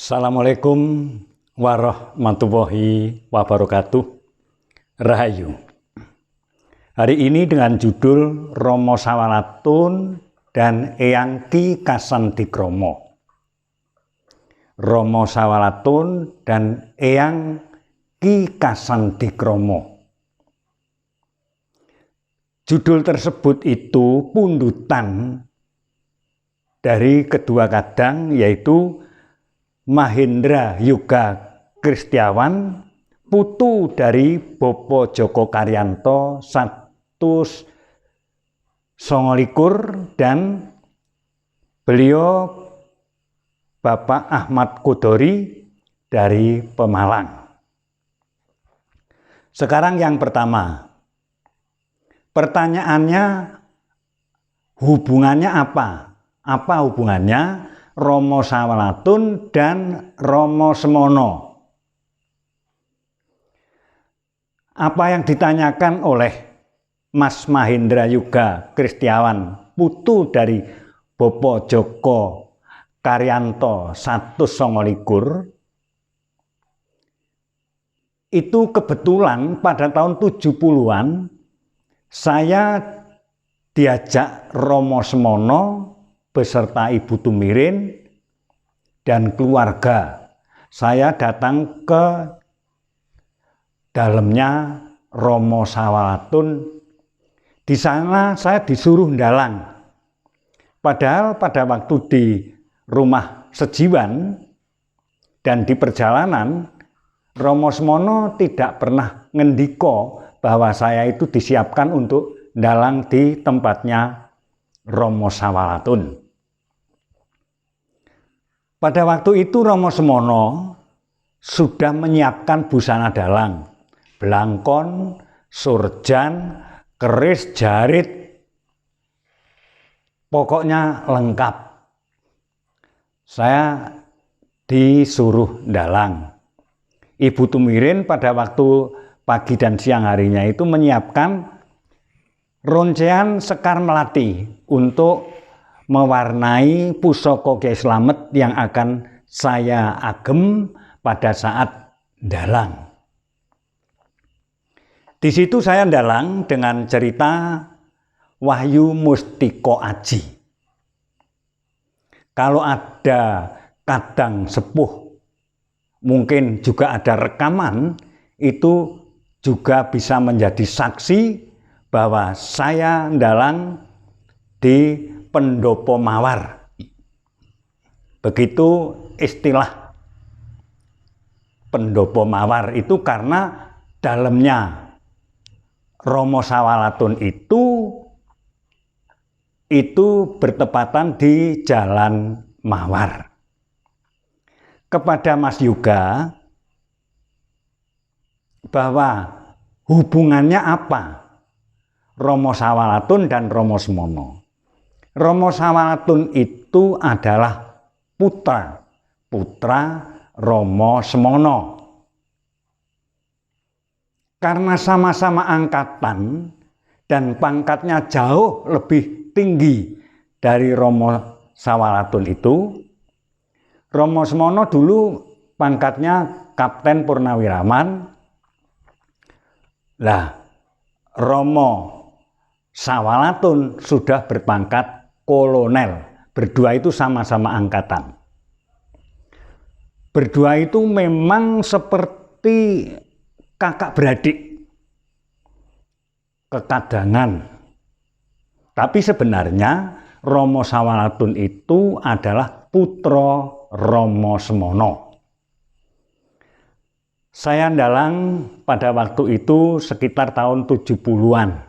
Assalamualaikum warahmatullahi wabarakatuh. Rahayu. Hari ini dengan judul Rama Sawalatun dan Eyang Ki Kasandikromo. Rama Sawalatun dan Eyang Ki Kasandikromo. Judul tersebut itu pundutan dari kedua kadang, yaitu Mahendra Yuga Kristiawan, putu dari Bapak Joko Karyanto 129, dan beliau Bapak Ahmad Kodori dari Pemalang. Sekarang yang pertama, pertanyaannya, hubungannya apa? Apa hubungannya Rama Sawalatun dan Rama Semono? Apa yang ditanyakan oleh Mas Mahendra Yuga Kristiawan, putu dari Bapak Joko Karyanto 129, itu kebetulan pada tahun 70-an saya diajak Rama Semono beserta Ibu Tumirin dan keluarga. Saya datang ke dalamnya Rama Sawalatun. Di sana saya disuruh ndalang. Padahal pada waktu di rumah Sejiwan dan di perjalanan, Rama Semono tidak pernah ngendiko bahwa saya itu disiapkan untuk ndalang di tempatnya Rama Sawalatun. Pada waktu itu Rama Semono sudah menyiapkan busana dalang, blangkon, surjan, keris, jarit, pokoknya lengkap. Saya disuruh dalang. Ibu Tumirin pada waktu pagi dan siang harinya itu menyiapkan roncean Sekar Melati untuk mewarnai pusaka Kyai Slamet yang akan saya agem pada saat dalang. Di situ saya dalang dengan cerita Wahyu Mustiko Aji. Kalau ada kadang sepuh, mungkin juga ada rekaman, itu juga bisa menjadi saksi bahwa saya dalang di Pendopo Mawar. Begitu istilah Pendopo Mawar itu karena dalamnya Rama Sawalatun itu bertepatan di Jalan Mawar. Kepada Mas Yuga, bahwa hubungannya apa Rama Sawalatun dan Rama Semono? Rama Sawalatun itu adalah putra Rama Semono. Karena sama-sama angkatan dan pangkatnya jauh lebih tinggi dari Rama Sawalatun itu, Rama Semono dulu pangkatnya Kapten Purnawiraman. Lah, Rama Sawalatun sudah berpangkat kolonel. Berdua itu sama-sama angkatan. Berdua itu memang seperti kakak beradik, kekadangan. Tapi sebenarnya Rama Sawalatun itu adalah putra Rama Semono. Saya ndalang pada waktu itu sekitar tahun 70-an.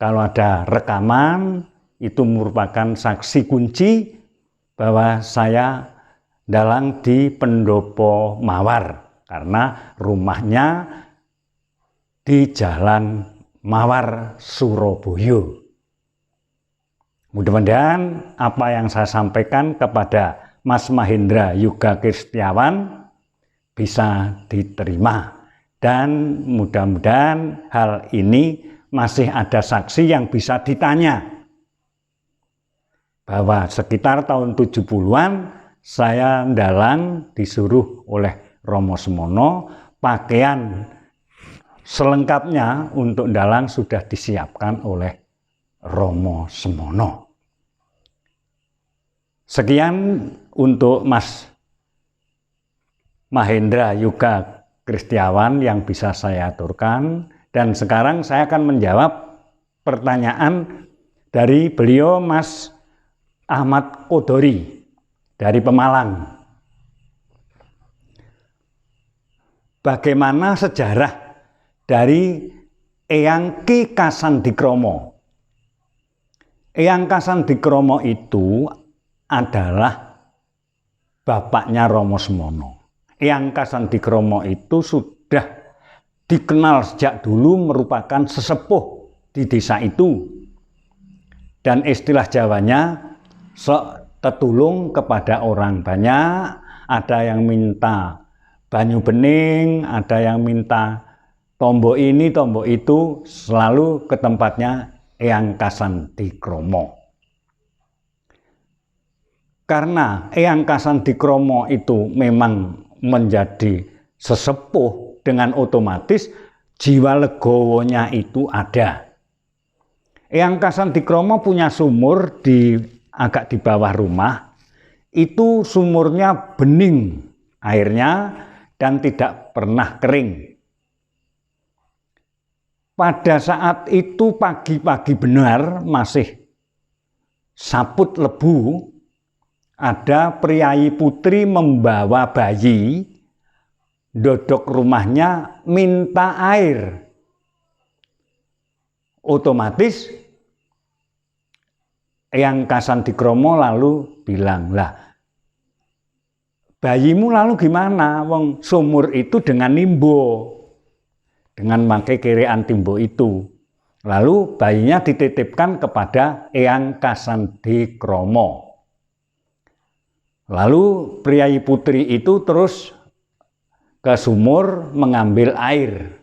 Kalau ada rekaman, itu merupakan saksi kunci bahwa saya dalang di Pendopo Mawar, karena rumahnya di Jalan Mawar, Surabaya. Mudah-mudahan apa yang saya sampaikan kepada Mas Mahendra Yuga Kristiawan bisa diterima, dan mudah-mudahan hal ini masih ada saksi yang bisa ditanya bahwa sekitar tahun 70-an saya ndalang disuruh oleh Romo Semono, pakaian selengkapnya untuk ndalang sudah disiapkan oleh Romo Semono. Sekian untuk Mas Mahendra Yuga Kristiawan yang bisa saya aturkan, dan sekarang saya akan menjawab pertanyaan dari beliau Mas Ahmad Kodori dari Pemalang. Bagaimana sejarah dari Eyang Ki Kasandikromo? Eyang Kasandikromo itu adalah bapaknya Romo Semono. Eyang Kasandikromo itu sudah dikenal sejak dulu merupakan sesepuh di desa itu. Dan istilah Jawanya, sok tetulung kepada orang banyak, ada yang minta banyu bening, ada yang minta tombok ini, tombok itu, selalu ke tempatnya Eyang Kasandikromo. Karena Eyang Kasandikromo itu memang menjadi sesepuh, dengan otomatis jiwa legowonya itu ada. Eyang Kasandikromo punya sumur agak di bawah rumah, itu sumurnya bening airnya dan tidak pernah kering. Pada saat itu pagi-pagi benar masih saput lebu, ada priayi putri membawa bayi, dodok rumahnya minta air. Otomatis Eyang Kasandikromo lalu bilang, lah bayimu lalu gimana? Wong sumur itu dengan nimbo, dengan pakai kerean timbo itu. Lalu bayinya dititipkan kepada Eyang Kasandikromo. Lalu priayi putri itu terus ke sumur mengambil air.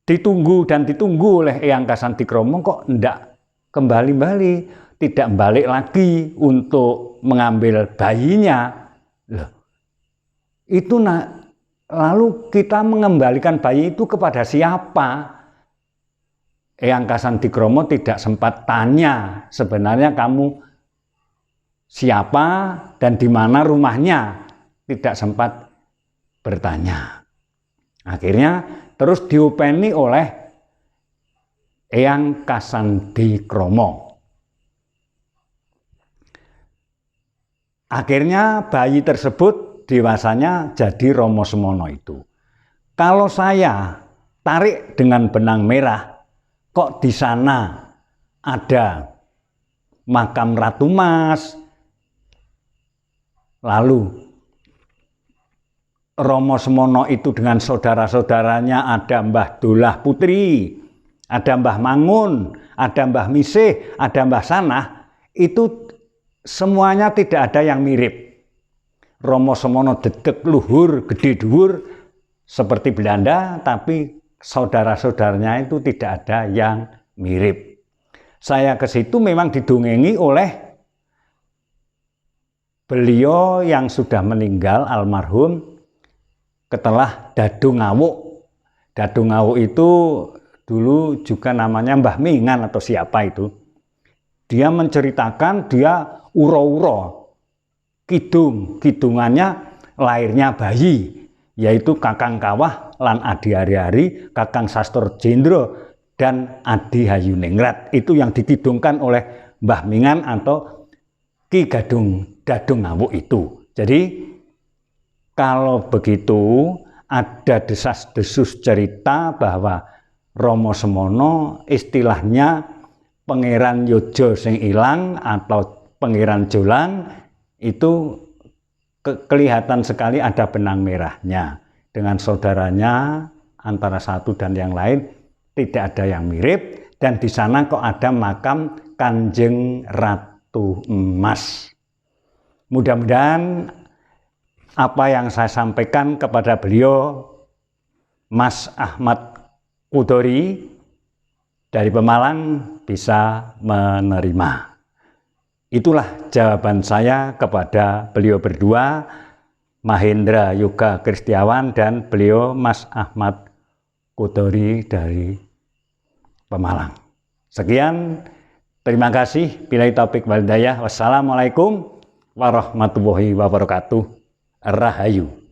Ditunggu dan ditunggu oleh Eyang Kasandikromo, kok tidak kembali-bali, tidak balik lagi untuk mengambil bayinya. Loh, itu lalu kita mengembalikan bayi itu kepada siapa? Eyang Kasandikromo tidak sempat tanya, sebenarnya kamu siapa dan di mana rumahnya, tidak sempat bertanya. Akhirnya terus diupeni oleh Eyang Kasandikromo. Akhirnya bayi tersebut dewasanya jadi Romo Semono itu. Kalau saya tarik dengan benang merah, kok di sana ada makam Ratu Mas, lalu Romo Semono itu dengan saudara-saudaranya ada Mbah Dolah Putri, ada Mbah Mangun, ada Mbah Misih, ada Mbah Sanah, itu semuanya tidak ada yang mirip. Romo Semono dedek luhur, gede dhuwur seperti Belanda, tapi saudara-saudaranya itu tidak ada yang mirip. Saya ke situ memang didongengi oleh beliau yang sudah meninggal, almarhum, Ketelah Dadu Ngawuk. Dadu Ngawuk itu dulu juga namanya Mbah Mingan atau siapa itu. Dia menceritakan dia uro-uro, kidungannya lahirnya bayi, yaitu Kakang Kawah lan Adi Hari-Hari, Kakang Sastor Jendro dan Adi Hayuningrat. Itu yang dikidungkan oleh Mbah Mingan atau Ki Dadu Ngawuk itu. Jadi kalau begitu ada desas-desus cerita bahwa Romo Semono istilahnya Pangeran Yojo sing ilang atau Pangeran Jolang, itu kelihatan sekali ada benang merahnya. Dengan saudaranya antara satu dan yang lain tidak ada yang mirip, dan di sana kok ada makam Kanjeng Ratu Emas. Mudah-mudahan apa yang saya sampaikan kepada beliau Mas Ahmad Kodori dari Pemalang bisa menerima. Itulah jawaban saya kepada beliau berdua, Mahendra Yoga Kristiawan dan beliau Mas Ahmad Kodori dari Pemalang. Sekian, terima kasih. Billahi taufik wal hidayah. Wassalamualaikum warahmatullahi wabarakatuh. Rahayu.